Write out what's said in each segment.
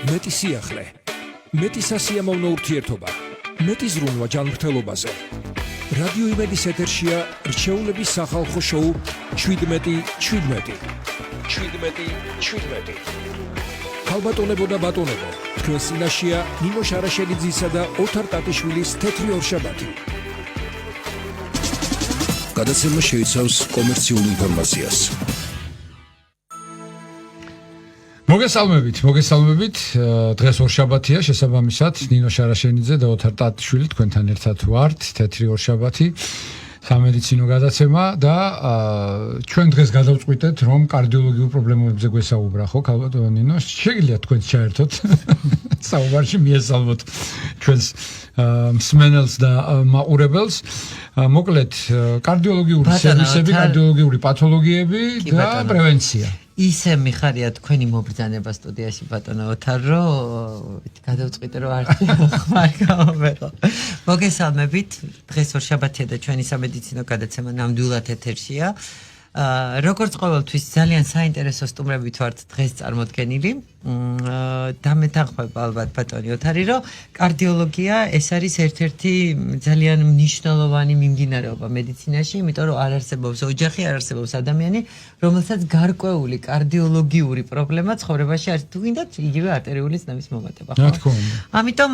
მეტი სიახლე, მეტი სასიამოვნო ურთიერთობა, მეტი ზრუნვა ჯანმრთელობაზე. რადიო იმედის ეთერშია რჩეულების სახალხო შოუ 17. ქალბატონებო და ბატონებო, თქვენ წინაშეა ნინო შარაშელიძისა და ოთარ ტატიშვილის თეთრი ორშაბათი. გადაცემა შეიცავს კომერციულ ინფორმაციას. მოგესალმებით. დღეს ორშაბათია, შესაბამისად ნინო შარაშელიძე და ოთარ ტატიშვილი თქვენთან ერთად ვართ, თეთრი ორშაბათი. სამედიცინო გადაცემა და ჩვენ დღეს გადავწყვიტეთ, რომ კარდიოლოგიურ პრობლემებზე გვესაუბრა, ხო, ქალბატონო ნინო? შეგიძლიათ თქვენც ჩაერთოთ საუბარში, მიესალმოთ ჩვენს მსმენელს და მაყურებელს. მოკლედ, კარდიოლოგიური სერვისები, კარდიოლოგიური პათოლოგიები და პრევენცია. ისე მიხარია თქვენი მობრძანება სტუდიაში ბატონო ოთარ, რომ გადავწყვიტე რომ არც ხმარ გამომეყო. მოგესალმებით, დღეს ორშაბათია და ჩვენი სამედიცინო გადაცემა ნამდვილად ეთერშია. როგორც ყოველთვის ძალიან საინტერესო სტუმრებით ვართ დღეს წარმოდგენილი. დამეთანხმება ალბათ ბატონი ოთარი, რომ კარდიოლოგია ეს არის ერთ-ერთი ძალიან მნიშვნელოვანი მიმდინარეობა მედიცინაში, იმიტომ რომ არ არსებობს ოჯახი, არ არსებობს ადამიანი, რომელსაც გარკვეული კარდიოლოგიური პრობლემა ცხოვრებაში არის. თუ გინდათ იგივე არტერიული წნევის მომატება, ხო? რა თქმა უნდა. ამიტომ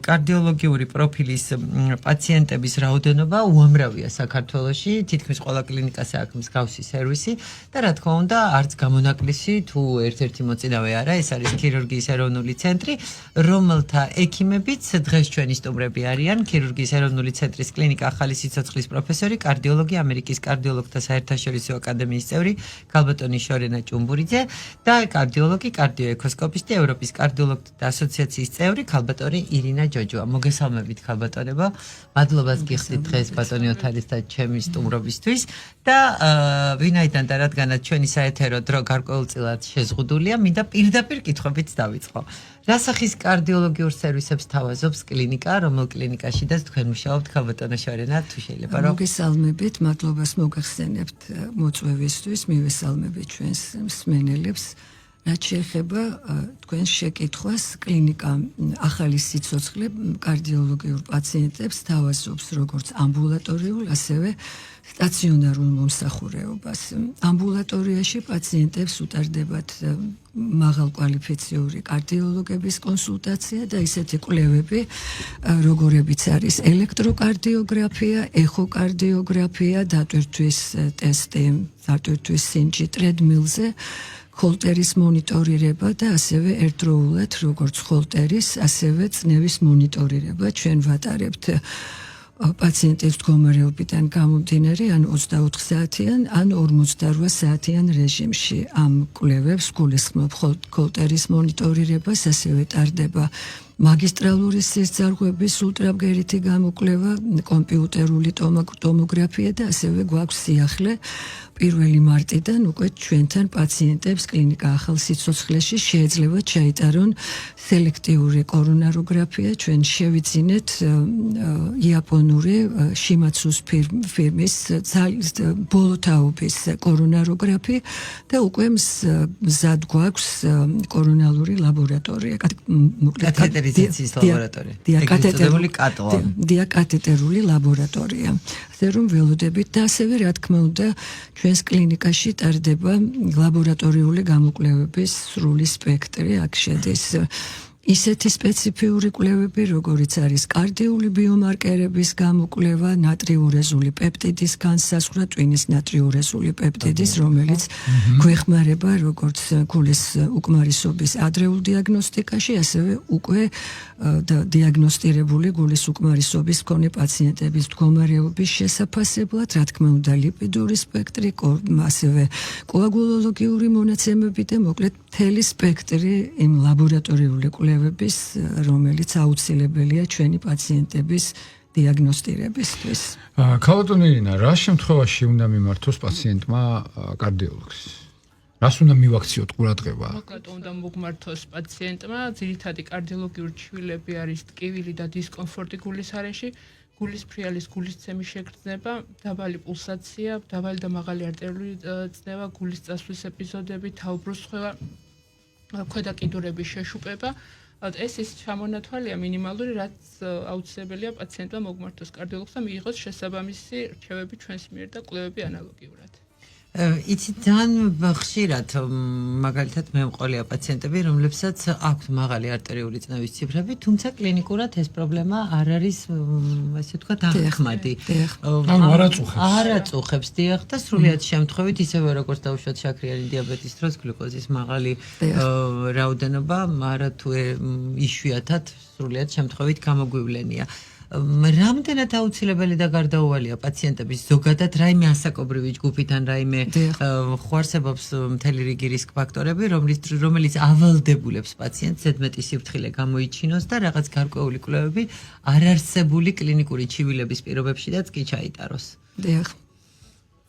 კარდიოლოგიური პროფილის პაციენტების რაოდენობა უამრავია საქართველოში, თითქმის ყველა კლინიკაზე აქვს მსგავსი სერვისი და რა თქმა უნდა, არც გამონაკლისი თუ ერთ-ერთი მოწინავე არა, ეს არის ქირურგიის ეროვნული ცენტრი, რომელთა ექიმებიც დღეს ჩვენი სტუმრები არიან, ქირურგიის ეროვნული ცენტრის კლინიკა ახალი სიცოცხლის პროფესორი, კარდიოლოგი, ამერიკის კარდიოლოგთა საერთაშორისო აკადემიის წევრი ქალბატონი შორენა ჭუმბურიძე და კარდიოლოგი, კარდიოექოსკოპისტი, ევროპის კარდიოლოგთა ასოციაციის წევრი ქალბატონი ირინა ჯოჯოა. მოგესალმებით ქალბატონებო. მადლობას გიხდით დღეს ბატონი ოთარის და ჩემი სტუმრობისთვის და ვინაიდან და რადგანაც ჩვენი საეთერო დრო გარკვეულწილად შეზღუდულია, მინდა პირდაპირ კითხვებით დავიწყო. რა სახის კარდიოლოგიურ სერვისებს თავაზობს კლინიკა, რომელ კლინიკაშიდაც თქვენ მუშაობთ ქალბატონო შორენა, თუ შეიძლება რომ მოგესალმებით, მადლობას მოგახსენებთ მოწვევისთვის, მივესალმებით ჩვენს მსმენელებს. რაც შეეხება თქვენს შეკითხვას, კლინიკა ახალი სიცოცხლე კარდიოლოგიურ პაციენტებს თავაზობს როგორც ამბულატორიულ, ასევე სტაციონარულ მომსახურეობას. ამბულატორიაში პაციენტებს უტარდებათ მაღალკვალიფიციური კარდიოლოგების კონსულტაცია და ისეთი კვლევები, როგორებიც არის ელექტროკარდიოგრაფია, ეხოკარდიოგრაფია, დატვირთვის ტესტი, დატვირთვის სინჯი ტრედმილზე, ჰოლტერის მონიტორირება და ასევე ერთდროულად როგორც ჰოლტერის, ასევე წნევის მონიტორირება ჩვენ ვატარებთ პაციენტის მდგომარეობიდან გამომდინარე ან 24 საათიან ან 48 საათიან რეჟიმში. ამ კვლევებს გულისხმობ ჰოლტერის მონიტორირებას, ასევე ტარდება მაგისტრალური სისწარღვების ულტრაბგერითი გამოკვლევა, კომპიუტერული ტომოგრაფია და ასევე გვაქვს სიახლე 1 მარტიდან უკვე ჩვენთან პაციენტებს კლინიკა ახალ სიცოცხლეში შეიძლება ჩაიტარონ სელექტიური კორონაროგრაფია. ჩვენ შევიძინეთ იაპონური შიმაცუს ფირმის ბოლოთაობის კორონაროგრაფი და უკვე მზად გვაქვს კორონალური ლაბორატორია. კათეტერიზაციის ლაბორატორია. დიაკათეტერული ლაბორატორია. ასე რომ ველოდებით და ასევე რა თქმა უნდა ჩვენს კლინიკაში ტარდება ლაბორატორიული გამოკვლევების სრული სპექტრი, აქ შედის ისეთი სპეციფიური კვლევები, როგორიც არის კარდიული ბიომარკერების გამოკვლევა, ნატრიურეზული პეპტიდის განსაზღვრა, ტვინის ნატრიურეზული პეპტიდის, რომელიც გვეხმარება როგორც გულის უკმარისობის ადრეულ დიაგნოსტიკაში, ასევე უკვე დიაგნოსტირებული გულის უკმარისობის მქონე პაციენტების მდგომარეობის შესაფასებლად, რა თქმა უნდა, ლიპიდური სპექტრი, ასევე კოაგულოლოგიური მონაცემები და მოკლედ მთელი სპექტრი იმ ლაბორატორიული კვლევების, რომელიც აუცილებელია ჩვენი პაციენტების დიაგნოსტირებისთვის. ქალბატონო ირინა, რა შემთხვევაში უნდა მიმართოს პაციენტმა კარდიოლოგს? რას უნდა მივაქციოთ ყურადღება? მოკლედ უნდა მოგმართოს პაციენტმა, ძირითადი კარდიოლოგიური ჩვილები არის ტკივილი და დისკომფორტი გულის არეში, გულის ფრიალის გულისცემის შეგრძნება, დაბალი პულსაცია, დაბალი და მაღალი არტერიული წნევა, გულის წასვლის ეპიზოდები, თავბრუსხვევა, ქვედა კიდურების შეშუპება. ეს ის ჩამონათვალია მინიმალური, რაც აუცილებელია პაციენტმა მოგმართოს კარდიოლოგს და მიიღოს შესაბამისი რჩევები ჩვენს მიერ და კვლევები ანალოგიურად. იცით ძალიან ხშირად მაგალითად მე მყოლია პაციენტები, რომლებსაც აქვთ მაღალი არტერიული წნევის ციფრები, თუმცა კლინიკურად ეს პრობლემა არ არის, ასე ვთქვათ, აღქმადი. არაწუხებს, დიახ, და სრულიად შემთხვევით, ისევე როგორც დავუშვათ შაქრიანი დიაბეტის დროს გლუკოზის მაღალი რაოდენობა, არა თუ იშვიათად სრულიად შემთხვევით გამოგვივლენია. რამდენად აუცილებელი და გარდაუვალია პაციენტების ზოგადად რაიმე ასაკობრივი ჯგუფიდან რაიმე ხوارსებობს მთელი რიგი რისკ ფაქტორები, რომელიც ავალდებულებს პაციენტს ზედმეტი სიფრთხილე გამოიჩინოს და რაღაც გარკვეული კვლევები არარსებული კლინიკური ჩივილების პირობებშიდაც კი ჩაიტაროს. დიახ.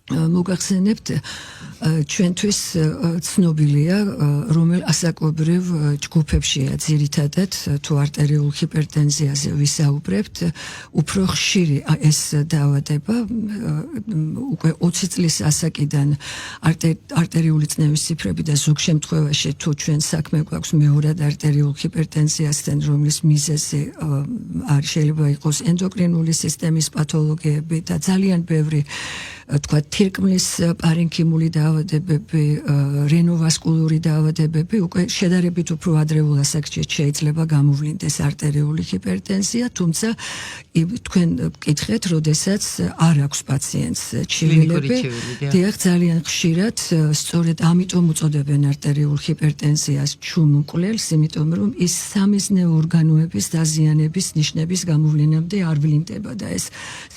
მოგახსენებთ ჩვენთვის ცნობილია რომელ ასაკობრივ ჯგუფებშია ძირითადად თუ არტერიულ ჰიპერტენზიაზე ვისაუბრებთ უფრო ხშირი ეს დაავადება უკვე 20 წლის ასაკიდან არტერიული წნევის ციფრები და ზოგ შემთხვევაში თუ ჩვენ საქმე გვაქვს მეორად არტერიულ ჰიპერტენზიასთან რომლის მიზეზი შეიძლება იყოს ენდოკრინული სისტემის პათოლოგიები და ძალიან ბევრი თქვა თირკმლის პარენქიმული დაავადებები, რენოვასკულური დაავადებები უკვე შედარებით უფრო ადრეულ ასაკში შეიძლება გამოვლინდეს არტერიული ჰიპერტენზია, თუმცა თქვენ გკითხეთ, როდესაც არ აქვს პაციენტს ჩივილები, დიახ, ძალიან ხშირად სწორედ ამიტომ უწოდებენ არტერიულ ჰიპერტენზიას ჩუმუკვლელს, იმიტომ რომ ის სამიზნეო ორგანოების დაზიანების ნიშნების გამოვლენამდე არ ვლინდება და ეს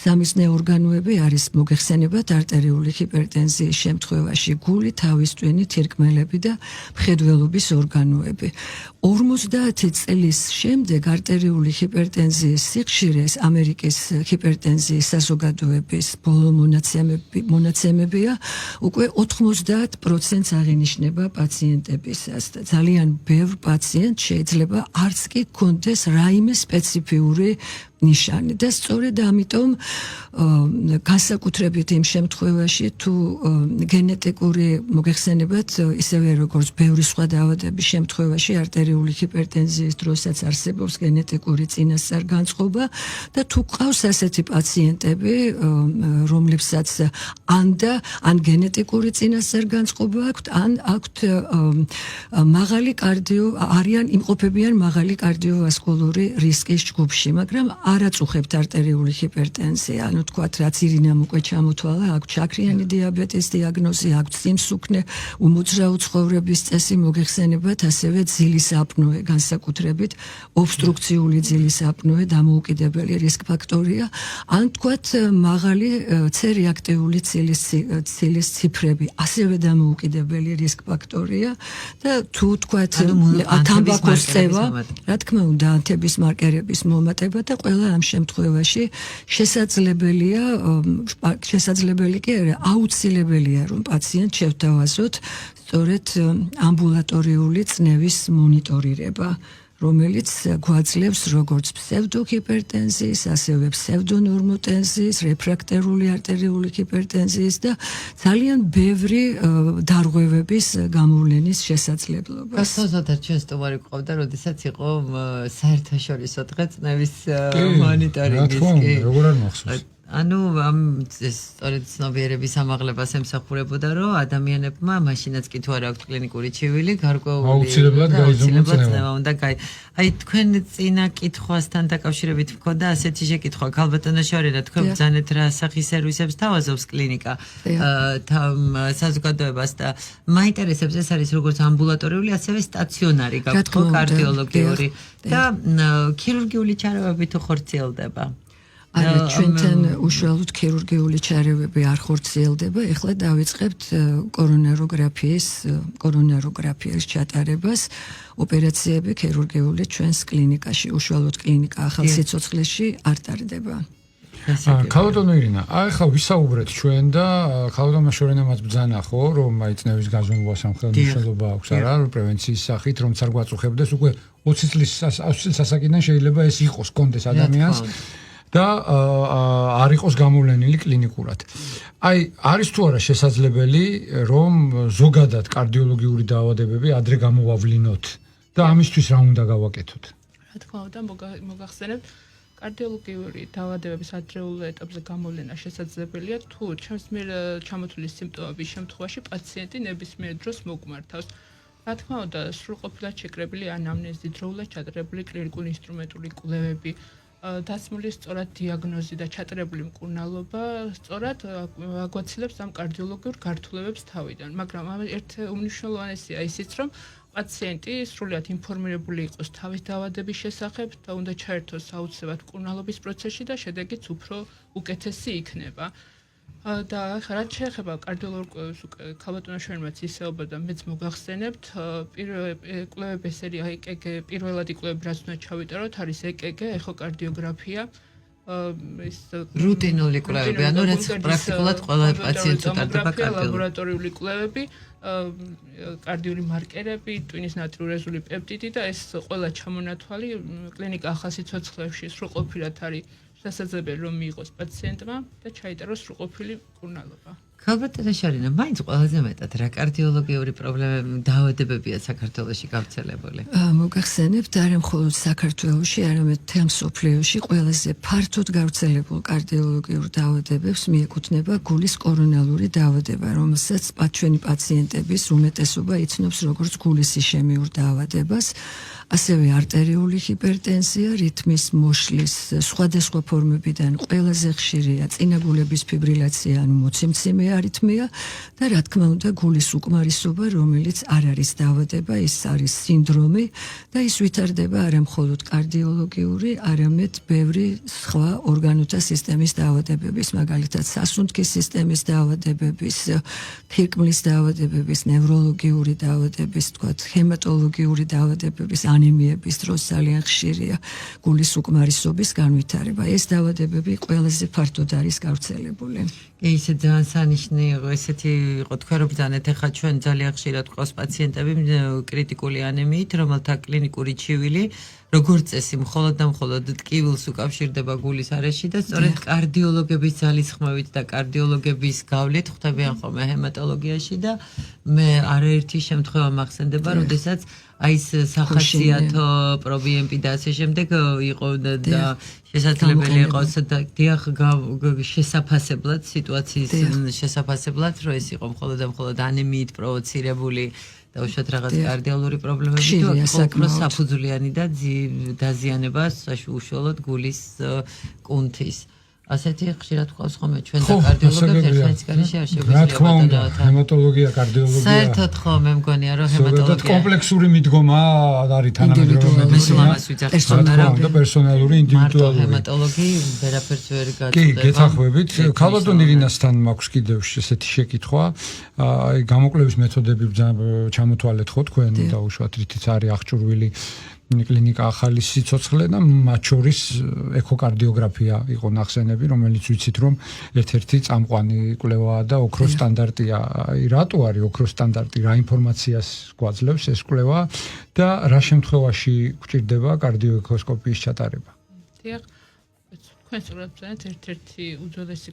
სამიზნეო ორგანოები არის მოგეხსენებათ არტერიული ჰიპერტენზიის შემთხვევაში გული, თავის ტვინი, თირკმელები და მხედველობის ორგანოები. 50 წლის შემდეგ არტერიული ჰიპერტენზიის სიხშირეს ამერიკის ჰიპერტენზიის საზოგადოების ბოლო მონაცემებია უკვე 90% აღინიშნება პაციენტებისას და ძალიან ბევრ პაციენტს შეიძლება არც კი ჰქონდეს რაიმე სპეციფიური ნიშანი და სწორედ ამიტომ განსაკუთრებით იმ შემთხვევაში თუ გენეტიკური მოგეხსენებათ ისევე როგორც ბევრი სხვა დაავადების შემთხვევაში არტერიული ჰიპერტენზიის დროსაც არსებობს გენეტიკური წინასწარ-განწყობა და თუ ყავს ასეთი პაციენტები რომლებსაც ან გენეტიკური წინასწარ-განწყობა აქვთ ან აქვთ მაღალი არიან იმყოფებიან მაღალი კარდიოვასკულური რისკის ჯგუფში მაგრამ არაწუხებთ არტერიული ჰიპერტენზია, ანუ თქვათ, რაც ირინამ უკვე ჩამოთვალა, აქვს შაქრიანი დიაბეტის დიაგნოზი, აქვს სიმსუქნე, უმოძრაო ცხოვრების წესი, მოგეხსენებათ, ასევე ძილის აპნოე, განსაკუთრებით ობსტრუქციული ძილის აპნოე დამოუკიდებელი რისკ ფაქტორია, ან თქვათ, მაღალი C-რეაქტიული ცილის ციფრები, ასევე დამოუკიდებელი რისკ ფაქტორია და თუ თქვათ, თამბაქოს წევა, რა თქმა უნდა, ანთების მარკერების მომატება და ყველა ამ შემთხვევაში შესაძლებელი კი არა, აუცილებელია რომ პაციენტს შევთავაზოთ სწორედ ამბულატორიული წნევის მონიტორირება, რომელიც გვაძლევს როგორც ფსევდოჰიპერტენზიის, ასევე ფსევდონორმოტენზიის, რეფრაქტერული არტერიული ჰიპერტენზიის და ძალიან ბევრი დარღვევების გამოვლენის შესაძლებლობას. გასაზრდად ჩვენ სტუმარი ყავდა, როდესაც იყო საერთაშორისო დღე წნევის მონიტორინგის. როგორ არ მახსოვს? ანუ ამ სწორედ ცნობიერების ამაღლებას ემსახურებოდა, რომ ადამიანებმა მაშინაც კი თუ არ აქვთ კლინიკური ჩივილი, გარკვეული აუცილებლად წნევა უნდა აი თქვენ წინა კითხვასთან დაკავშირებით მქონდა ასეთი შეკითხვა, ქალბატონო შორენა, თქვენ ბრძანეთ რა სახის სერვისებს თავაზობს კლინიკა საზოგადოებას და მაინტერესებს ეს არის როგორც ამბულატორიული, ასევე სტაციონარი გაქვთ კარდიოლოგიური და ქირურგიული ჩარევები თუ ხორციელდება. არა, ჩვენთან უშუალოდ ქირურგიული ჩარევები არ ხორციელდება. ეხლა დავიწყებთ კორონაროგრაფიის ჩატარებას. ოპერაციები ქირურგიული ჩვენს კლინიკაში, უშუალოდ კლინიკა ახალ სიცოცხლეში არ ტარდება. ქალბატონო ირინა, ახლა ვისაუბრეთ ჩვენ და ქალბატონმა შორენამაც ბრძანა ხო, რომ აი წნევის გაზომვა სამხედრო აქვს არა, პრევენციის სახით, რომ არ გვაწუხებდეს უკვე 20 წლის ასაკიდან შეიძლება ეს იყოს კონდეს ადამიანს. და არ იყოს გამოვლენილი კლინიკურად. აი, არის თუ არა შესაძლებელი, რომ ზოგადად კარდიოლოგიური დაავადებები ადრე გამოვავლინოთ და ამისთვის რა უნდა გავაკეთოთ? რა თქმა უნდა, მოგახსენებთ, კარდიოლოგიური დაავადებების ადრეულ ეტაპზე გამოვლენა შესაძლებელია, თუ ჩემს მიერ ჩამოთვლილი სიმპტომების შემთხვევაში პაციენტი ნებისმიერ დროს მოგმართავს. რა თქმა უნდა, სრულყოფილად შეკრებილი ანამნეზი, დროულად ჩატარებული კლინიკური ინსტრუმენტული კვლევები, დასმული სწორად დიაგნოზი და ჩატარებული მკურნალობა სწორად აგვაცილებს ამ კარდიოლოგიურ გართულებებს თავიდან, მაგრამ ერთ უმნიშვნელოვანესია ისიც, რომ პაციენტი სრულიად ინფორმირებული იყოს თავის დაავადების შესახებ და უნდა ჩაერთოს აუცილებლად მკურნალობის პროცესში და შედეგიც უფრო უკეთესი იქნება. და რაც შეეხება კარდიოლოგიურ კვლევებს, ქალბატონო შვენმაც ისეობა და მეც მოგახსენებთ, კვლევების სერია EKG, პირველადი კვლევები რაც უნდა ჩავიტაროთ, არის EKG, ეხოკარდიოგრაფია, ის რუტინული კვლევები, ანუ რაც პრაქტიკულად ყველა პაციენტს უტარდება კარდიოლოგი. ლაბორატორიული კვლევები, კარდიული მარკერები, ტვინის ნატრიურეზული პეპტიდი და ეს ყველა ჩამონათვალი კლინიკა ახალ სიცოცხლეში სრულყოფილად არის შესაძლებელი რომ მიიღოს პაციენტმა და ჩაიტაროს სრულყოფილი მკურნალობა. ქალბატონო შარინა, მაინც ყველაზე მეტად რა კარდიოლოგიური პრობლემები, დაავადებებია საქართველოში გავრცელებული? მოგახსენებთ, არა მხოლოდ საქართველოში, არამედ მთელ მსოფლიოში ყველაზე ფართოდ გავრცელებულ კარდიოლოგიურ დაავადებებს მიეკუთვნება გულის კორონალური დაავადება, რომელსაც ჩვენი პაციენტების უმეტესობა იცნობს როგორც გულის იშემიურ დაავადებას. ასევე არტერიული ჰიპერტენზია, რითმის მოშლის სხვადასხვა ფორმებიდან ყველაზე ხშირია წინაგულების ფიბრილაცია, ანუ მოცემცემი არითმია და რა თქმა უნდა გულის უკმარისობა, რომელიც არ არის დაავადება, ის არის სინდრომი და ის ვითარდება არა მხოლოდ კარდიოლოგიური, არამედ ბევრი სხვა ორგანოთა სისტემის დაავადებების, მაგალითად სასუნთქის სისტემის დაავადებების, თირკმლის დაავადებების, ნევროლოგიური დაავადებების, თქვათ, ჰემატოლოგიური დაავადებების, ანემიების დროს ძალიან ხშირია გულის უკმარისობის განვითარება. ეს დაავადებები ყველაზე ფართოდ არის გავრცელებული. ისე ძალიან სანიშნე იყო ესეთი იყო თქვენ რომ ბრძანეთ ახლა ჩვენ ძალიან ხშირად ყავს პაციენტები კრიტიკული ანემიით, რომელთა კლინიკური ჩივილი როგორც წესი მხოლოდ და მხოლოდ ტკივილს უკავშირდება გულის არეში და სწორედ კარდიოლოგების ძალისხმევით და კარდიოლოგების გავლით ხვდებიან ხოლმე ჰემატოლოგიაში და მე არაერთი შემთხვევა მახსენდება, როდესაც აი ეს სახასიათო პრობიემპი და ასე შემდეგ იყო და შესაძლებელი იყოს და დიახ შესაფასებლად სიტუაციის შესაფასებლად რომ ეს იყო მხოლოდ და მხოლოდ ანემიით პროვოცირებული და უშუალოდ რაღაც კარდიოლოგიური პრობლემები თუ უფრო საფუძვლიანი და დაზიანება უშუალოდ გულის კუნთის. ასეთი ხშირად ყავს ხოლმე ჩვენ და კარდიოლოგებს ერთმანეთის გარეშე არ შეგვიძლია. რა თქმა უნდა, ჰემატოლოგია, კარდიოლოგია. საერთოდ ხო მე მგონია რომ ჰემატოლოგია კომპლექსური მიდგომა არის თანამედროვე მედიცინა. პერსონალური ინდივიდუალური. ჰემატოლოგი ვერაფერს ვერ გაწდება. კი, გეთანხმებით. ქალბატონ ირინასთან მაქვს კიდევ ესეთი შეკითხვა. აი გამოკვლევის მეთოდები ჩამოთვალეთ ხო თქვენ და უშუალოდ რითიც არის აღჭურვილი კლინიკა ახალი სიცოცხლე და მათ შორის ეხოკარდიოგრაფია იყო ნახსენები, რომელიც ვიცით რომ ერთ-ერთი წამყვანი კვლევაა და ოქროს სტანდარტია. აი რატო არის ოქროს სტანდარტი, რა ინფორმაციას გვაძლევს ეს კვლევა და რა შემთხვევაში გვჭირდება კარდიოექოსკოპიის ჩატარება? დიახ, თქვენ სწორად ვცანეთ, ერთ-ერთი უძველესი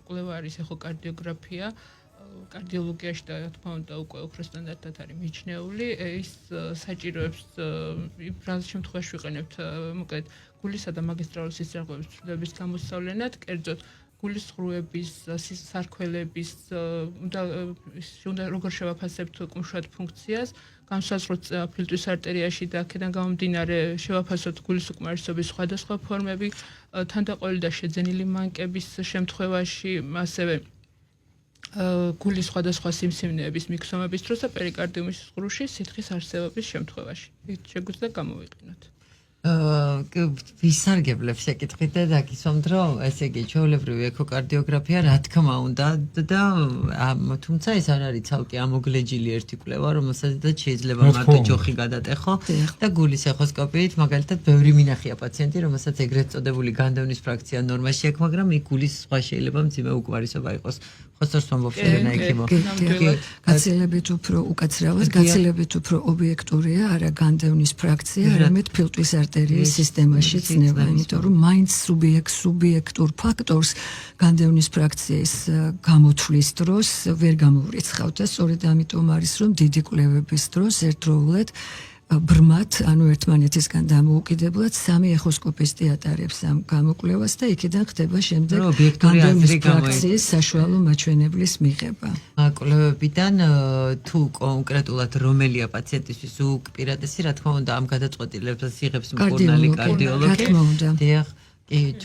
კვლევა არის ეხოკარდიოგრაფია. კარდიოლოგიაში და რა თქმა უნდა უკვე ოქროს სტანდარტად არის მიჩნეული. ის საჭიროებს იმ შემთხვევაში ვიყენებთ მოკლედ გულისა და მაგისტრალური სისხლძარღვების ცვლილების გამოსავლენად, კერძოდ გულის ღრუების, სარქველების უნდა როგორ შევაფასებთ კუმშრად ფუნქციას, განსაზღვროთ ფილტვის არტერიაში და აქედან გამომდინარე შევაფასოთ გულის უკმარისობის სხვადასხვა ფორმები, თანდაყოლილი და შეძენილი მანკების შემთხვევაში, ასევე გულის სხვადასხვა სიმსივნეების მიქსომების დროს და პერიკარდიუმის ღრუში სითხის არსებობის შემთხვევაში. შეგვიძლია გამოვიყენოთ. ვისარგებლებ შეკითხვით და დაგისვამთ, რომ ესე იგი ჩვეულებრივი ეხოკარდიოგრაფია რა თქმა უნდა და თუმცა ეს არ არის ცალკე ამოგლეჯილი ერთი კვლევა, რომელსაც შეიძლება მარტო ჯოხი გადატეხო და გულის ეხოსკოპიით მაგალითად ბევრი მინახია პაციენტი, რომელსაც ეგრეთ წოდებული განდევნის ფრაქცია ნორმაში აქვს, მაგრამ იქ გულის სხვა შეიძლება მძიმე უკმარისობა იყოს. გაცილებით უფრო უკაცრავად, გაცილებით უფრო ობიექტურია არა განდევნის ფრაქცია, არამედ ფილტვის არტერიის სისტემაში წნევა, იმიტომ რომ მაინც სუბიექტურ ფაქტორს განდევნის ფრაქციის გამოთვლის დროს ვერ გამოვრიცხავთ და სწორედ ამიტომ არის რომ დიდი კვლევების დროს ერთდროულად ბრმად, ანუ ერთმანეთისგან დამოუკიდებლად სამი ეხოსკოპისტი ატარებს ამ გამოკვლევას და იქიდან ხდება შემდეგ განდევნის ფრაქციის საშუალო მაჩვენებლის მიღება. კვლევებიდან თუ კონკრეტულად რომელია პაციენტისთვის უპირატესი, რა თქმა უნდა, ამ გადაწყვეტილებას იღებს მკურნალი კარდიოლოგი. რა თქმა უნდა.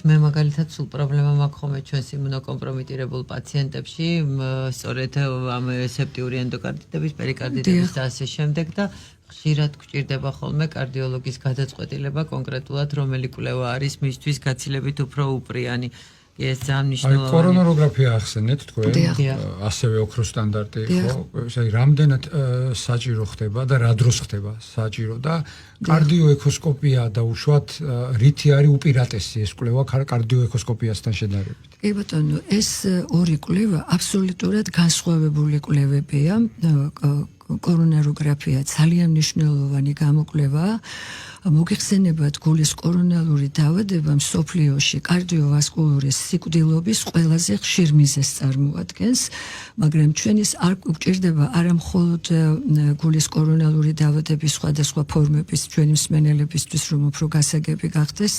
მე მაგალითად სულ პრობლემა მაქვს ხოლმე ჩვენს იმუნოკომპრომიტირებულ პაციენტებში, სწორედ ამ სეპტიური ენდოკარდიტების, პერიკარდიტების და ასე შემდეგ და ხშირად გვჭირდება ხოლმე კარდიოლოგის გადაწყვეტილება კონკრეტულად რომელი კვლევა არის მისთვის გაცილებით უფრო უპრიანი. ეს ძალიან მნიშვნელოვანია. კორონაროგრაფია ახსენეთ თქვენ, ასევე ოქროს სტანდარტი ხო? აი რამდენად საჭირო ხდება და რა დროს ხდება საჭირო და კარდიოექოსკოპია და უშუალოდ რითი არის უპირატესი ეს კვლევა კარდიოექოსკოპიასთან შედარებით? კი ბატონო, ეს ორი კვლევა აბსოლუტურად განსხვავებული კვლევებია. კორონაროგრაფია ძალიან მნიშვნელოვანი გამოკვლევაა. მოგეხსენებათ გულის კორონალური დაავადება მსოფლიოში კარდიოვასკულური სიკვდილობის ყველაზე ხშირ მიზეზს წარმოადგენს, მაგრამ ჩვენის არ გვჭირდება არა მხოლოდ გულის კორონალური დაავადების სხვადასხვა ფორმების ჩვენი მსმენელებისთვის რომ უფრო გასაგები გახდეს,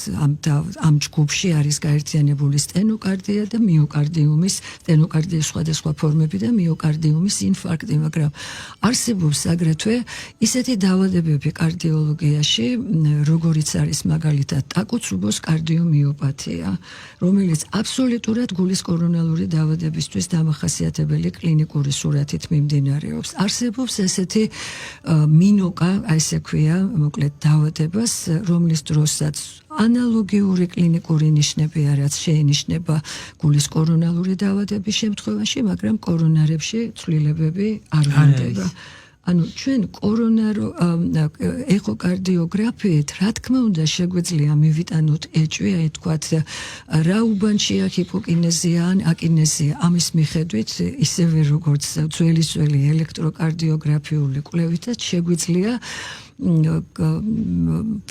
ამ ჯგუფში არის გაერთიანებული სტენოკარდია და მიოკარდიუმის სტენოკარდიის სხვადასხვა ფორმები და მიოკარდიუმის ინფარქტი, მაგრამ არსებობს აგრეთვე ისეთი დაავადებები კარდიოლოგიაში, როგორიც არის მაგალითად ტაკუცუბოს კარდიომიოპათია, რომელიც აბსოლუტურად გულის კორონალური დაავადებისთვის დამახასიათებელი კლინიკური სურათით მიმდინარეობს. არსებობს ესეთი მინოკა, ასე ქვია, მოკლედ დაავადებას, რომლის დროსაც ანალოგიური კლინიკური ნიშნებია, რაც შეინიშნება გულის კორონალური დაავადების შემთხვევაში, მაგრამ კორონარებში ცვლილებები არ ვლინდება. ანუ ჩვენ ეხოკარდიოგრაფიით, რა თქმა უნდა, შეგვიძლია მივიტანოთ ეჭვი, აი თქვათ, რა უბანშია ჰიპოკინეზია ან აკინეზია, ამის მიხედვით, ისევე როგორც ძველი ელექტროკარდიოგრაფიული კვლევითაც შეგვიძლია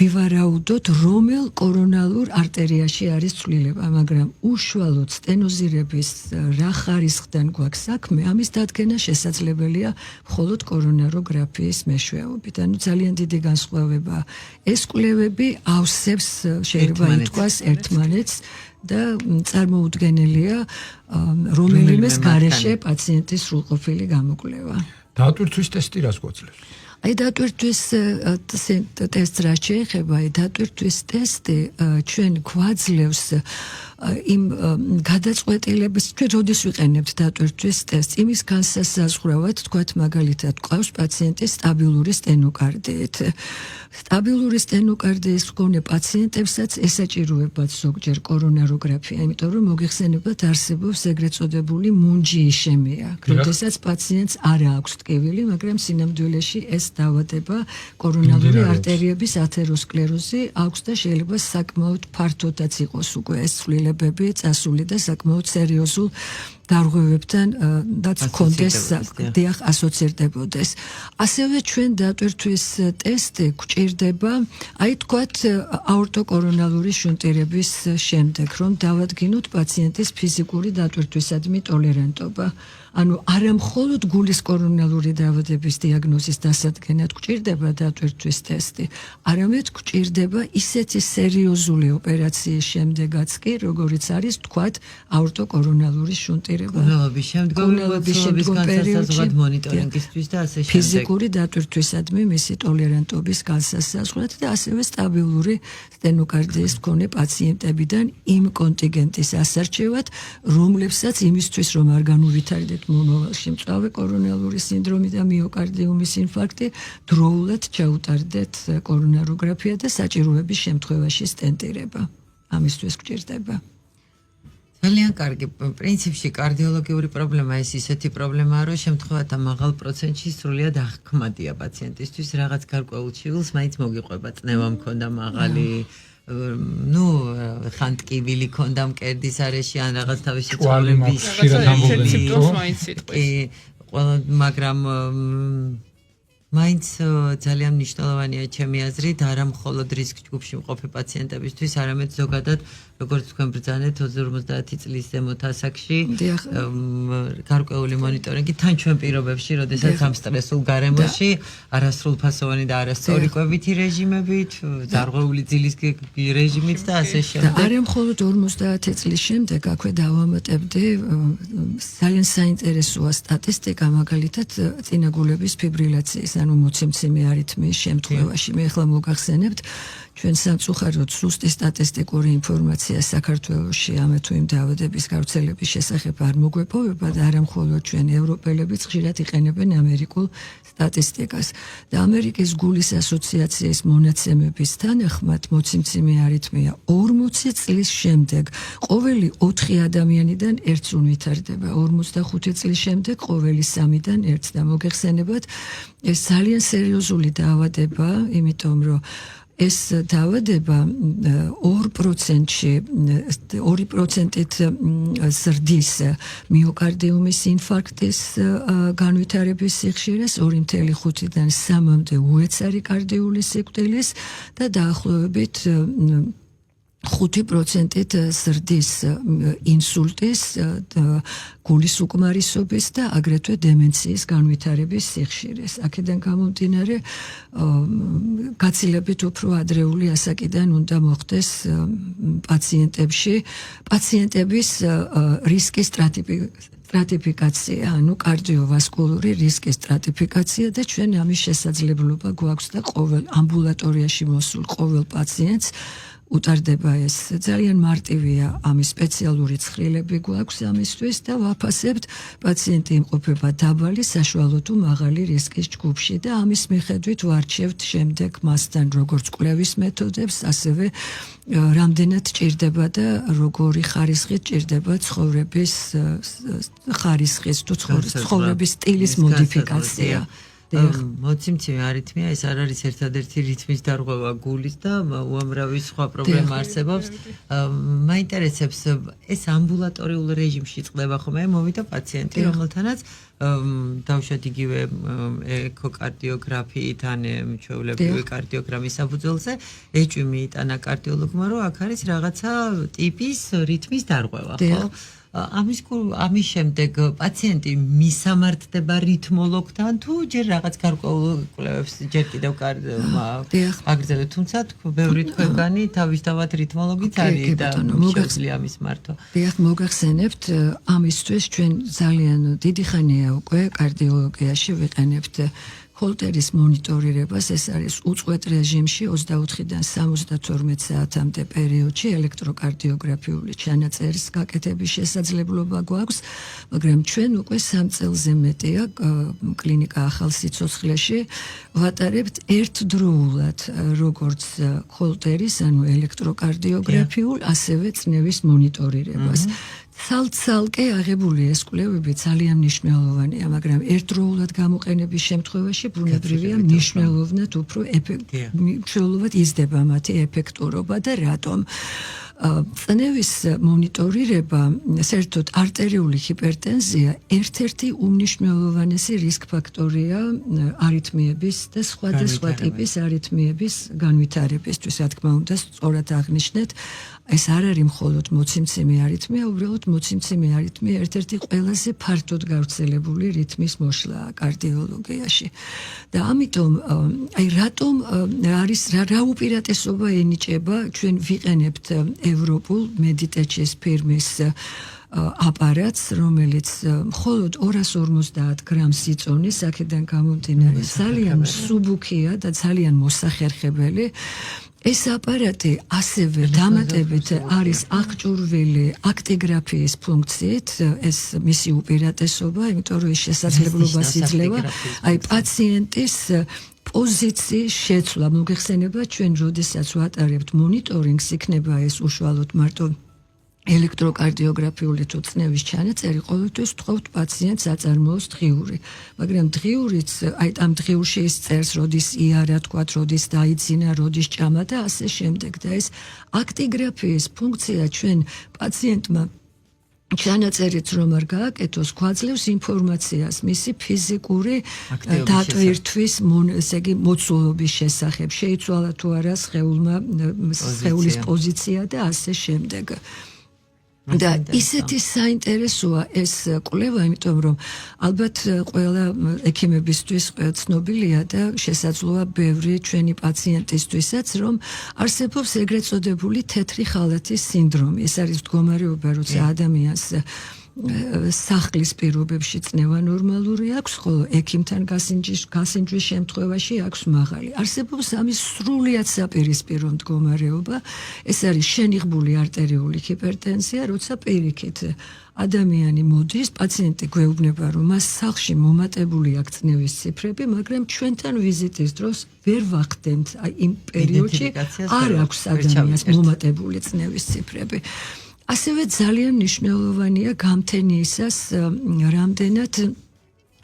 ვივარაუდოთ, რომელ კორონალურ არტერიაში არის ცვლილება, მაგრამ უშუალოდ სტენოზირების რა ხარისხთან გვაქვს საქმე, ამის დადგენა შესაძლებელია მხოლოდ კორონაროგრაფიის მეშვეობით. ანუ ძალიან დიდი განსხვავება. ეს კვლევები ავსებს, შეიძლება ითქვას, ერთმანეთს და წარმოუდგენელია რომელიმეს გარეშე პაციენტის სრულყოფილი გამოკვლევა. დატვირთვის ტესტი რას გვაძლევს? აი დატვირთვის ტესტს რა შეეხება, აი დატვირთვის ტესტი ჩვენ გვაძლევს იმ გადაწყვეტილებას, ჩვენ როდის ვიყენებთ დატვირთვის ტესტს, იმის განსაზღვრავად, თქვათ მაგალითად, ყავს პაციენტის სტაბილური სტენოკარდიით. სტაბილური სტენოკარდიის მქონე პაციენტებსაც ესაჭიროებათ ზოგჯერ კორონაროგრაფია, იმიტომ რომ მოგეხსენებათ არსებობს ეგრეთ წოდებული მუნჯი იშემია, როდესაც პაციენტს არ აქვს ტკივილი, მაგრამ სინამდვილეში ეს დაავადება კორონალური არტერიების ათეროსკლეროზი აქვს და შეიძლება საკმაოდ ფართოდაც იყოს უკვე ეს ცვლილებები წასული და საკმაოდ სერიოზულ დარღვევებთან რაც კონდეს ასოცირდებოდეს. ასევე ჩვენ დატვირთვის ტესტი გვჭირდება, აი თქვათ აორტოკორონალური შუნტირების შემდეგ, რომ დავადგინოთ პაციენტის ფიზიკური დატვირთვისადმი ტოლერანტობა. ანუ არა მხოლოდ გულის კორონალური დაავადების დიაგნოზის დასადგენად გვჭირდება დატვირთვის ტესტი, არამედ გვჭირდება ისეთი სერიოზული ოპერაციის შემდეგაც კი, როგორიც არის თქვათ აორტოკორონალური შუნტირება. კვლევების შემდგომ პერიოდში მონიტორინგისთვის და ასე შემდეგ. ფიზიკური დატვირთვისადმი მისი ტოლერანტობის განსასაზღვრად და ასევე სტაბილური სტენოკარდიის მქონე პაციენტებიდან იმ კონტინგენტის ასარჩევად, რომლებსაც იმისთვის რომ არ განუვითარდეთ მომავალში მწვავე კორონალური სინდრომი და მიოკარდიუმის ინფარქტი, დროულად ჩაუტარდეთ კორონაროგრაფია და საჭიროების შემთხვევაში სტენტირება. ამისთვის გვჭირდება. ძალიან კარგი. პრინციპში კარდიოლოგიური პრობლემა ეს ისეთი პრობლემაა, რომ შემთხვევათა მაღალ პროცენტში სრულიად აღქმადია პაციენტისთვის, რაღაც გარკვეულ ჩივილს მაინც მოგიყვება, წნევა მქონდა მაღალი, ხან ტკივილი ქონდა მკერდის არეში ან რაღაც თავის შეცვლილების, მაინც სიტყვის. მაგრამ მაინც ძალიან მნიშვნელოვანია ჩემი აზრით, არა მხოლოდ რისკ ჯგუფში მყოფი პაციენტებისთვის, არამედ ზოგადად, როგორც თქვენ ბრძანეთ 50 წლის ზემოთ ასაკში, გარკვეული მონიტორინგი თან ჩვენ პირობებში, როდესაც ამ სტრესულ გარემოში არასრულფასოვანი და არასწორიკვებითი რეჟიმებით, დარღვეული ძილის რეჟიმით და ასე შემდეგ. არა მხოლოდ 50 წლის შემდეგ, აქვე დავამატებდი, ძალიან საინტერესოა სტატისტიკა, მაგალითად, წინაგულების ფიბრილაციის, ანუ მოცემცემი არითმიის შემთხვევაში. მე ახლა მოგახსენებთ, ჩვენ სამწუხაროდ ზუსტი სტატისტიკური ინფორმაცია საქართველოში ამ თუ იმ დაავადების გავრცელების შესახებ არ მოგვეპოვება და არა მხოლოდ ჩვენ ევროპელებიც ხშირად იყენებენ ამერიკულ სტატისტიკას. და ამერიკის გულის ასოციაციის მონაცემების თანახმად მოცემცემი არითმია 40 წლის შემდეგ ყოველი 4 ადამიანიდან ერთს უნვითარდება, 45 წლის შემდეგ ყოველი 3-დან ერთს და მოგეხსენებათ, ეს ძალიან სერიოზული დაავადება, იმიტომ რომ ეს დაავადება 2%-ით ზრდის მიოკარდიუმის ინფარქტის განვითარების სიხშირეს, 2.5-დან 3-მდე უეცარი კარდიული სიკვდილის და დაახლოებით 5%-ით ზრდის ინსულტის, გულის უკმარისობის და აგრეთვე დემენციის განვითარების სიხშირეს. აქედან გამომდინარე, გაცილებით უფრო ადრეული ასაკიდან უნდა მოხდეს პაციენტების რისკის სტრატიფიკაცია, ანუ კარდიოვასკულური რისკის სტრატიფიკაცია და ჩვენ ამის შესაძლებლობა გვაქვს და ყოველ ამბულატორიაში მოსულ ყოველ პაციენტს უტარდება ეს. ძალიან მარტივია ამის სპეციალური ცხრილები გვაქვს ამისთვის და ვაფასებთ, პაციენტი იმყოფება დაბალი, საშუალო თუ მაღალი რისკის ჯგუფში და ამის მიხედვით ვარჩევთ შემდეგ მასთან როგორც კვლევის მეთოდებს, ასევე რამდენად ჭირდება და როგორი ხარისხით ჭირდება ცხოვრების ხარისხის თუ ცხოვრების სტილის მოდიფიკაცია. მოცემცემი არითმია ეს არ არის ერთადერთი რითმის დარღვევა გულის და უამრავი სხვა პრობლემა არსებობს. მაინტერესებს, ეს ამბულატორიულ რეჟიმში წყდება ხომ? მოვიდა პაციენტი, რომელთანაც დავუშვათ იგივე ეკოკარდიოგრაფიით ან ჩვეულებრივი კარდიოგრამის საფუძველზე ეჭვი მიიტანა კარდიოლოგმა, რომ აქ არის რაღაცა ტიპის რითმის დარღვევა, ხო? ამის შემდეგ პაციენტი მისამართდება რითმოლოგთან თუ ჯერ რაღაც გარკვეულ კვლევებს ჯერ კიდევ აგრძელებს, თუმცა ბევრი თქვენგანი თავისთავად რითმოლოგიც არის და შეუძლია ამის მართვა. დიახ, მოგახსენებთ, ამისთვის ჩვენ ძალიან დიდი ხანია უკვე კარდიოლოგიაში ვიყენებთ ჰოლტერის მონიტორირებას, ეს არის უწყვეტ რეჟიმში 24-დან 72 საათამდე პერიოდში ელექტროკარდიოგრაფიული ჩანაწერის გაკეთების შესაძლებლობა გვაქვს, მაგრამ ჩვენ უკვე 3 წელზე მეტია კლინიკა ახალ სიცოცხლეში ვატარებთ ერთდროულად როგორც ჰოლტერის, ანუ ელექტროკარდიოგრაფიულ, ასევე წნევის მონიტორირებას. ცალ-ცალკე აღებული ეს კვლევები ძალიან მნიშვნელოვანია, მაგრამ ერთდროულად გამოყენების შემთხვევაში ბუნებრივია მნიშვნელოვნად უფრო მნიშვნელოვნად იზრდება მათი ეფექტურობა და რატომ? წნევის მონიტორირება, საერთოდ არტერიული ჰიპერტენზია ერთ-ერთი უმნიშვნელოვანესი რისკ ფაქტორია არითმიების და სხვადასხვა ტიპის არითმიების განვითარებისთვის. რა თქმა უნდა, სწორად აღნიშნეთ, ეს არ არის მხოლოდ მოცემცემი არითმია, უბრალოდ მოცემცემი არითმია ერთ-ერთი ყველაზე ფართოდ გავრცელებული რითმის მოშლაა კარდიოლოგიაში. და ამიტომ, რატომ არის რა უპირატესობა ენიჭება, ჩვენ ვიყენებთ ევროპულ Meditech's ფირმის აპარატს, რომელიც მხოლოდ 250 გრამს იწონის, აქედან გამომდინარე ძალიან მსუბუქია და ძალიან მოსახერხებელი. ეს აპარატი ასევე დამატებით არის აღჭურვილი აქტიგრაფიის ფუნქციით, ეს მისი უპირატესობა, იმიტომ რომ ეს შესაძლებლობას იძლევა პაციენტის პოზიციის შეცვლა. მოგეხსენება, ჩვენ როდესაც ვატარებთ მონიტორინგს, იქნება ეს უშუალოდ მარტო ელექტროკარდიოგრაფიული თუ წნევის ჩანაწერი, ყოველთვის ვთხოვთ პაციენტს აწარმოოს დღიური. მაგრამ დღიურიც, ამ დღიურში ის წერს, როდის იარა, თქვათ, როდის დაიძინა, როდის ჭამა და ასე შემდეგ. და ეს აქტიგრაფიის ფუნქცია ჩვენ პაციენტმა ჩანაწერიც რომ არ გააკეთოს, გვაძლევს ინფორმაციას მისი ფიზიკური აქტივობის დატვირთვის, ესე იგი მოცულობის შესახებ. შეიცვალა თუ არა სხეულის პოზიცია და ასე შემდეგ. და ისეთი საინტერესოა ეს კვლევა, იმიტომ რომ ალბათ ყველა ექიმებისთვის ცნობილია და შესაძლოა ბევრი ჩვენი პაციენტისთვისაც, რომ არსებობს ეგრეთ წოდებული თეთრი ხალათის სინდრომი. ეს არის მდგომარეობა, როცა ადამიანს სახლის პირობებში წნევა ნორმალური აქვს, ხოლო ექიმთან გასინჯვის შემთხვევაში აქვს მაღალი. არსებობს ამის სრულიად საპირისპირო მდგომარეობა, ეს არის შენიღბული არტერიული ჰიპერტენზია, როცა პირიქით ადამიანი მოდის, პაციენტი გვეუბნება, რომ მას სახლში მომატებული აქვს წნევის ციფრები, მაგრამ ჩვენთან ვიზიტის დროს ვერ ვახდენთ, აი იმ პერიოდში არ აქვს ადამიანს მომატებული წნევის ციფრები. ასევე ძალიან მნიშვნელოვანია გამთენიისას რამდენად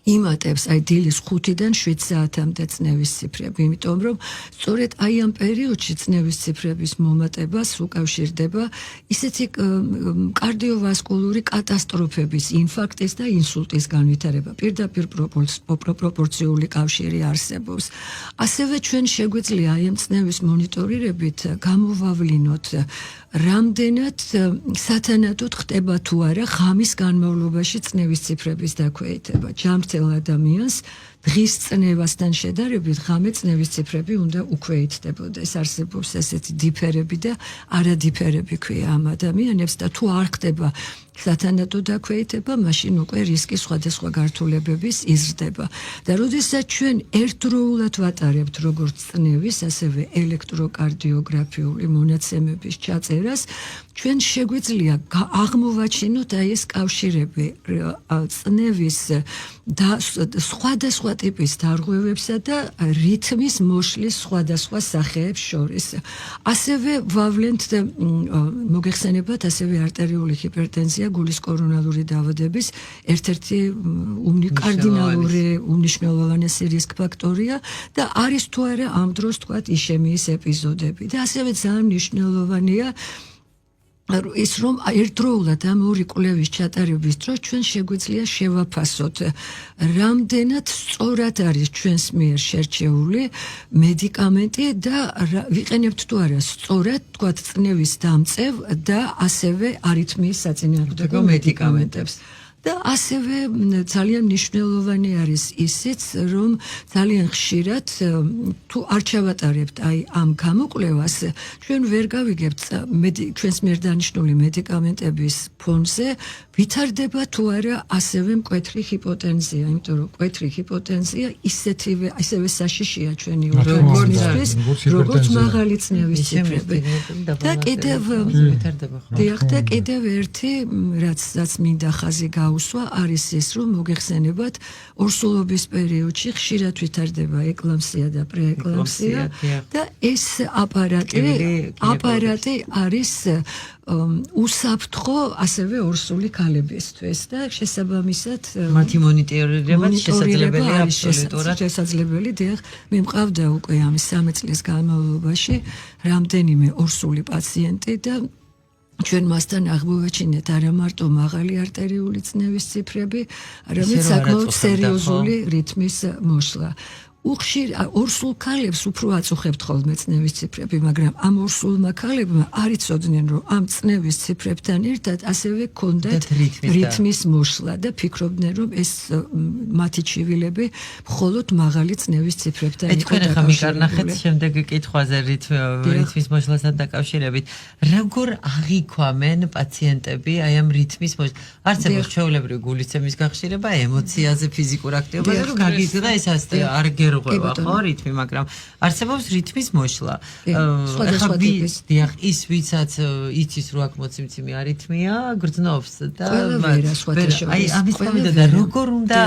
იმატებს აი დილის 5-დან 7 საათამდე წნევის ციფრები, იმიტომ რომ სწორედ აი ამ პერიოდში წნევის ციფრების მომატებას უკავშირდება ისეთი კარდიოვასკულური კატასტროფების, ინფარქტის და ინსულტის განვითარება. პირდაპირ პროპორციული კავშირი არსებობს. ასევე ჩვენ შეგვიძლია აი ამ წნევის მონიტორირებით გამოვავლინოთ რამდენად სათანადოდ ხდება თუ არა ღამის განმავლობაში წნევის ციფრების დაქვეითება. ჯანმრთელ ადამიანს დღის წნევასთან შედარებით ღამე წნევის ციფრები უნდა უქვეითდებოდეს. არსებობს ესეთი დიფერები და არადიფერები ქვია ამ ადამიანებს და თუ არ ხდება სათანადო დაქვეითება, მაშინ უკვე რისკი სხვადასხვა გართულებების იზრდება. და როდესაც ჩვენ ერთდროულად ვატარებთ როგორც წნევის, ასევე ელექტროკარდიოგრაფიული მონაცემების ჩაწერას, ჩვენ შეგვიძლია აღმოვაჩინოთ აი ეს კავშირები წნევის და სხვადასხვა ტიპის დარღვევებსა და რითმის მოშლის სხვადასხვა სახეებს შორის. ასევე ვავლენთ მოგეხსენებათ ასევე არტერიული ჰიპერტენზია გულის კორონალური დაავადების ერთ-ერთი კარდინალური უმნიშვნელოვანესი რისკ ფაქტორია და არის თუ არა ამ დროს თქვათ იშემიის ეპიზოდები. და ასევე ძალიან მნიშვნელოვანია ის რომ ერთდროულად ამ ორი კვლევის ჩატარების დროს ჩვენ შეგვიძლია შევაფასოთ რამდენად სწორად არის ჩვენს მიერ შერჩეული მედიკამენტი და ვიყენებთ თუ არა სწორად თქვათ წნევის დამწევ და ასევე არითმიის საწინააღმდეგო მედიკამენტებს. და ასევე ძალიან მნიშვნელოვანი არის ისიც, რომ ძალიან ხშირად თუ არ ჩავატარებთ აი ამ გამოკვლევას, ჩვენ ვერ გავიგებთ ჩვენს მიერ დანიშნული მედიკამენტების ფონზე ვითარდება თუ არა ასევე მკვეთრი ჰიპოტენზია, იმიტომ რომ მკვეთრი ჰიპოტენზია ისევე საშიშია ჩვენი ორგანიზმისთვის, როგორც მაღალი წნევის ციფრები. და კიდევ ერთი რაც მინდა ხაზი გაუსვა არის ის, რომ მოგეხსენებათ ორსულობის პერიოდში ხშირად ვითარდება ეკლამსია და პრეეკლამსია და ეს აპარატი არის უსაფრთხო ასევე ორსული ქალებისთვის და შესაბამისად მათი მონიტორირება შესაძლებელია აბსოლუტურად შესაძლებელი. დიახ, მე მყავდა უკვე ამ 3 წლის განმავლობაში რამდენიმე ორსული პაციენტი და ჩვენ მასთან აღმოვაჩინეთ არა მარტო მაღალი არტერიული წნევის ციფრები, არამედ საკმაოდ სერიოზული რითმის მოშლა. ორსულ ქალებს უფრო აწუხებთ ხოლმე წნევის ციფრები, მაგრამ ამ ორსულმა ქალებმა არ იცოდნენ, რომ ამ წნევის ციფრებთან ერთად ასევე ჰქონდათ რითმის მოშლა და ფიქრობდნენ, რომ ეს მათი ჩივილები მხოლოდ მაღალი წნევის ციფრებთან იყო თქვენ ახლა მიკარნახეთ შემდეგი კითხვაზე რითმის მოშლასთან დაკავშირებით. როგორ აღიქვამენ პაციენტები აი ამ რითმის მოშლას? არსებობს ჩვეულებრივი გულისცემის გახშირება, ემოციაზე, ფიზიკურ აქტივობაზე, რომ გაგიზრდა ეს არ რღვევა ხო რითმი, მაგრამ არსებობს რითმის მოშლა. სხვადასხვა ტიპის. დიახ, ის ვისაც იცის რომ აქ მოციმციმი არითმია, გრძნობს და აი ამის გამო და როგორ უნდა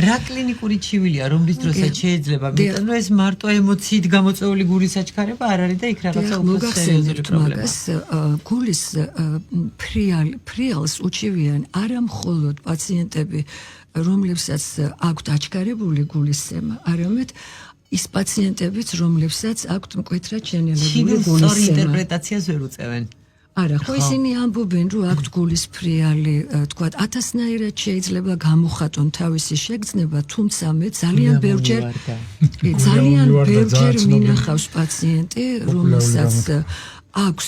რა კლინიკური ჩივილია, რომლის დროსაც შეიძლება, მეტყვი რომ ეს მარტო ემოციით გამოწვეული გულის საჩქარება არ არის და იქ რაღაცა უფრო სერიოზული პრობლემა. გულის ფრიალს უჩივიან არა მხოლოდ პაციენტები რომლებსაც აქვთ აჩქარებული გულისცემა, არამედ ის პაციენტებიც, რომლებსაც აქვთ მკვეთრად შენელებული გულისცემა. სწორი ინტერპრეტაციას ვერ უწევენ. არა, ხო ისინი ამბობენ, რომ აქვთ გულისფრიალი, თქვათ, 1000-ნაირად შეიძლება გამოხატონ თავისი შეგრძნება, თუმცა მე ძალიან ბევრჯერ მინახავს პაციენტი, რომელსაც აქვს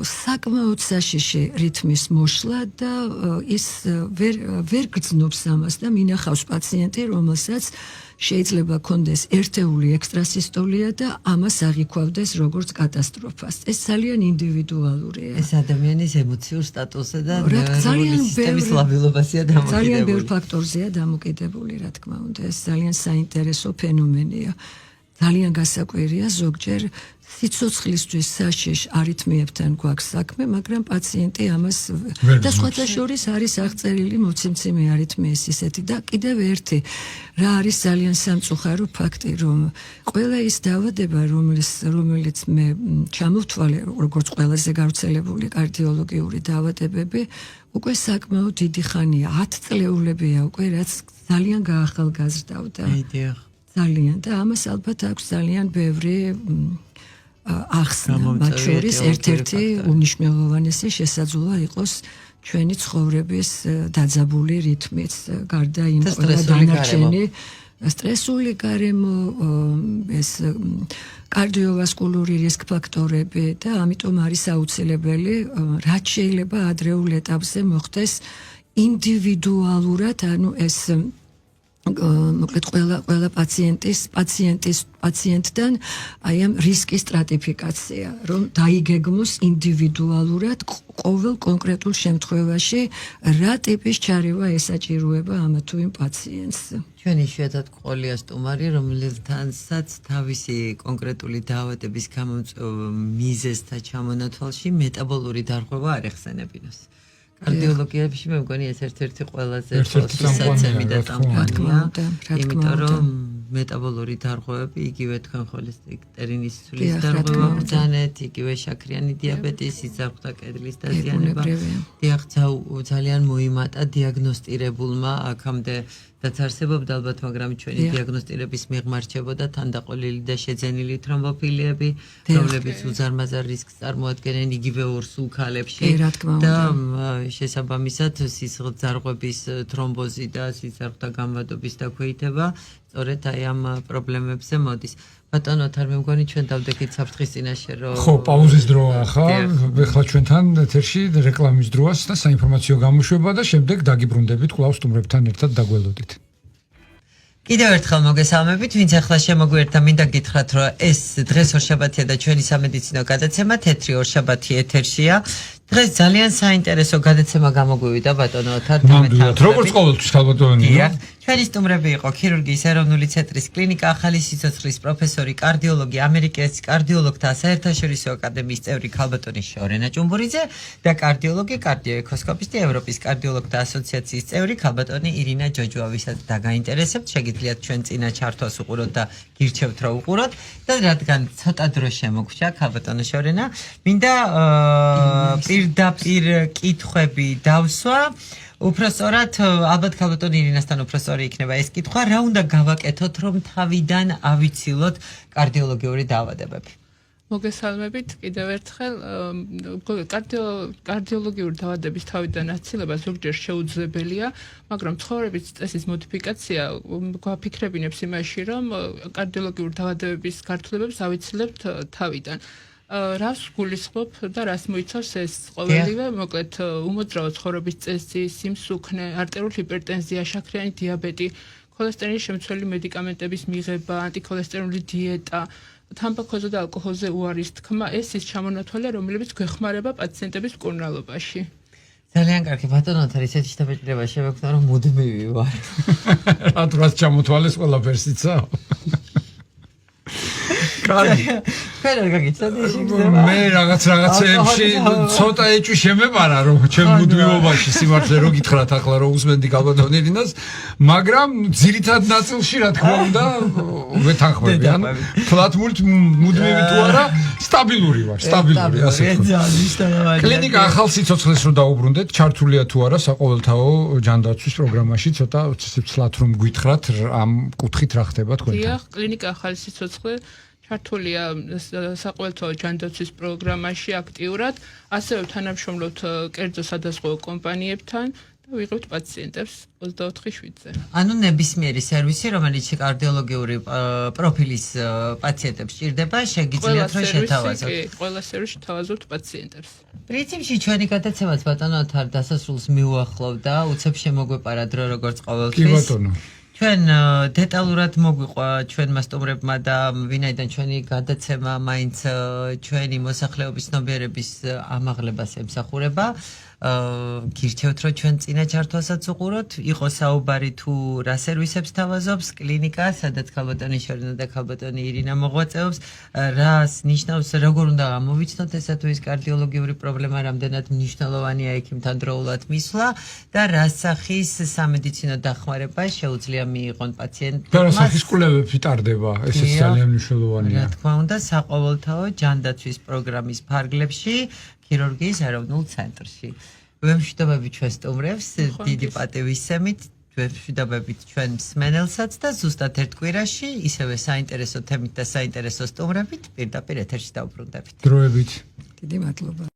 საკმაოდ საშიში რითმის მოშლა და ის ვერ გრძნობს ამას და მინახავს პაციენტი, რომელსაც შეიძლება კონდეს ერთეული ექსტრასისტოლია და ამას აღიქვავდეს როგორც კატასტროფას. ეს ძალიან ინდივიდუალურია. ეს ადამიანის ემოციურ სტატუსზე და ნერვული სისტემის ლაბილობაშია დამოკიდებული. ძალიან ბევრ ფაქტორზეა დამოკიდებული, რა თქმა უნდა. ეს ძალიან საინტერესო ფენომენია. ძალიან გასაკვირია ზოგჯერ სიცოცხლისთვის საშიშ არითმიებთან გვაქვს საქმე, მაგრამ პაციენტი ამას და სხვათა შორის არის აღწერილი მოცემცემი არითმიის ისეთი და კიდევ ერთი რა არის ძალიან სამწუხარო ფაქტი, რომ ყველა ის დაავადება, რომელიც მე ჩამოვთვალე, როგორც ყველაზე გავრცელებული კარდიოლოგიური დაავადებები, უკვე საკმაოდ დიდი ხანია, 10 წლეულებია უკვე, რაც ძალიან გაახალგაზრდავდა. ძალიან და ამას ალბათ აქვს ძალიან ბევრი ახსნა, მათ შორის ერთ-ერთი უმნიშვნელოვანესი შესაძლოა იყოს ჩვენი ცხოვრების დაძაბული რითმიც, გარდა იმ დანარჩენი სტრესული გარემო, ეს კარდიოვასკულური რისკ ფაქტორები და ამიტომ არის აუცილებელი, რაც შეიძლება ადრეულ ეტაპზე მოხდეს ინდივიდუალურად, ანუ ეს მოკლედ ყველა პაციენტთან აი ამ რისკის სტრატიფიკაცია, რომ დაიგეგმოს ინდივიდუალურად ყოველ კონკრეტულ შემთხვევაში რა ტიპის ჩარევა ესაჭიროება ამ თუ იმ პაციენტს. ჩვენი იშვიათად ყოლია სტუმარი, რომელთანაც თავისი კონკრეტული დაავადების მიზეზთა ჩამონათვალში მეტაბოლური დარღვევა არ ეხსენებინოს. კარდიოლოგიაში მე მგონი ეს ერთ-ერთი ყველაზე საცემი და წამყვანია, იმიტომ რომ მეტაბოლური დარღვევები, იგივე თქვენ ხოლესტერინის ცვლის დარღვევა ბრძანეთ, იგივე შაქრიანი დიაბეტის, სისხლძარღვთა კედლის დაზიანება. დიახ, ძალიან მოიმატა დიაგნოსტირებულმა აქამდე რაც არსებობდა ალბათ, მაგრამ ჩვენი დიაგნოსტირების მიღმა რჩებოდა თანდაყოლილი და შეძენილი თრომბოფილიები, რომლებიც უზარმაზარ რისკს წარმოადგენენ იგივე ორ სულქალებში და შესაბამისად სისხლძარღვების თრომბოზი და სისხლძარღვთა განვადობის დაქვეითება სწორედ აი ამ პრობლემებზე მოდის. ბატონო, თარ მე მგონი ჩვენ დავდექით საფრთხის წინაშე რომ ხო, პაუზის დროა ახლა, ეხლა ჩვენთან ეთერში რეკლამის დროას და საინფორმაციო გამოშვება და შემდეგ დაგიბრუნდებით კვლავ სტუმრებთან ერთად დაგველოდით. კიდევ ერთხელ მოგესალმებით, ვინც ახლა შემოგვიერთდა, მინდა გითხრათ, რომ ეს დღეს ორშაბათია და ჩვენი სამედიცინო გადაცემა თეთრი ორშაბათი ეთერშია. დღეს ძალიან საინტერესო გადაცემა გამოგვივიდა ბატონო თარ თემეთან. როგორც ყოველთვის ხალბატონია. ჩვენი სტუმრები იყო ქირურგიის ეროვნული ცენტრის კლინიკა ახალი სიცოცხლის პროფესორი, კარდიოლოგი, ამერიკის კარდიოლოგთა საერთაშორისო აკადემიის წევრი ქალბატონი შორენა ჭუმბურიძე და კარდიოლოგი, კარდიოექოსკოპისტი, ევროპის კარდიოლოგთა ასოციაციის წევრი ქალბატონი ირინა ჯოჯოა, ვისაც დაგაინტერესებთ, შეგიძლიათ ჩვენ წინა ჩართვას უყუროთ და გირჩევთ რა უყუროთ და რადგან ცოტა დრო შემოგვრჩა ქალბატონი შორენა, მინდა პირდაპირ კითხვები დავსვა. უпроსორად ალბათ ქალბატონი ირინასთან უпроსორი იქნება ეს კითხვა, რა უნდა გავაკეთოთ, რომ თავიდან ავიცილოთ კარდიოლოგიური დაავადებები? მოგესალმებით კიდევ ერთხელ. კარდიოლოგიური დაავადების თავიდან აცილება ზოგჯერ შეუძლებელია, მაგრამ ცხოვრების წესის მოდიფიკაცია გვაფიქრებინებს იმაში, რომ კარდიოლოგიური დაავადებების გართულებებს ავიცილებთ თავიდან. რას გულისხმობ და რას მოიცავს ეს ყოველივე, მოკლედ უმოძრავო ცხოვრების წესი, სიმსუქნე, არტერიული ჰიპერტენზია, შაქრიანი დიაბეტი, ქოლესტერინის შემცველი მედიკამენტების მიღება, ანტიქოლესტერინული დიეტა, თამბაქოზე და ალკოჰოლზე უარის თქმა, ეს ის ჩამონათვალია, რომელიც გვეხმარება პაციენტების მკურნალობაში. ძალიან კარგი ბატონო, ისეთი შეთანხმება შევექნა, რომ მუდმივი ვარ. რატომაც ჩამოთვალეს ყველაფერს იცავ? კარგი. მე რაღაცეებში ცოტა ეჭვი შემეპარა, რომ ჩემ მუდმივობაში სიმართლე რო გითხრათ ახლა რომ უსმენდი ქალბატონ ირინას, მაგრამ ძირითად ნაწილში რა თქმა უნდა ვეთანხმები. ანუ თლათ მუდმივი თუ არა, სტაბილური ვარ, სტაბილური ასე ვთქვი. კლინიკა ახალ სიცოცხლეს რო დაუბრუნდეთ, ჩართულია თუ არა საყოველთაო ჯანდაცვის პროგრამაში, ცოტა ცლათ რომ გითხრათ ამ კუთხით რა ხდება თქვენთან? დიახ, კლინიკა ახალი სიცოცხლე ჩართულია საყოველთაო ჯანდაცვის პროგრამაში აქტიურად, ასევე თანამშრომლობთ კერძო სადაზღვევო კომპანიებთან და ვიღებთ პაციენტებს 24/7-ზე. ანუ ნებისმიერი სერვისი, რომელიც კარდიოლოგიური პროფილის პაციენტებს ჭირდება, შეგიძლიათ რომ შეთავაზოთ. ყველა სერვისი თავაზობთ პაციენტებს. პრინციპში ჩვენი გადაცემაც ბატონო ათარ დასასრულს მიუახლოვდა, უცებ შემოგვეპარა დრო როგორც კი ყოველთვის. ბატონო. ჩვენ დეტალურად მოგვიყვა ჩვენმა სტუმრებმა და ვინაიდან ჩვენი გადაცემა მაინც ჩვენი მოსახლეობის ცნობიერების ამაღლებას ემსახურება. გირჩევთ რომ ჩვენ წინა ჩართვასაც უყუროთ, იყო საუბარი თუ რა სერვისებს თავაზობს კლინიკა, სადაც ქალბატონი შორინა და ქალბატონი ირინა მოღვაწეობს, რას ნიშნავს, როგორ უნდა ამოვიცნოთ ესა თუ ის კარდიოლოგიური პრობლემა რამდენად მნიშვნელოვანია ექიმთან დროულად მისვლა და რა სახის სამედიცინო დახმარება შეუძლია მიიღონ პაციენტმა. და რა სახის კვლევები ტარდება, ესეც ძალიან მნიშვნელოვანია. რა თქმა უნდა, საყოველთაო ჯანდაცვის პროგრამის ფარგლებში ქირურგიის ეროვნულ ცენტრში. ვემშვიდობებით ჩვენ სტუმრებს, დიდი პატივისცემით, ვემშვიდობებით ჩვენ მსმენელსაც და ზუსტად ერთ კვირაში ისევე საინტერესო თემით და საინტერესო სტუმრებით პირდაპირ ეთერში დავბრუნდებით. დროებით. დიდი მადლობა.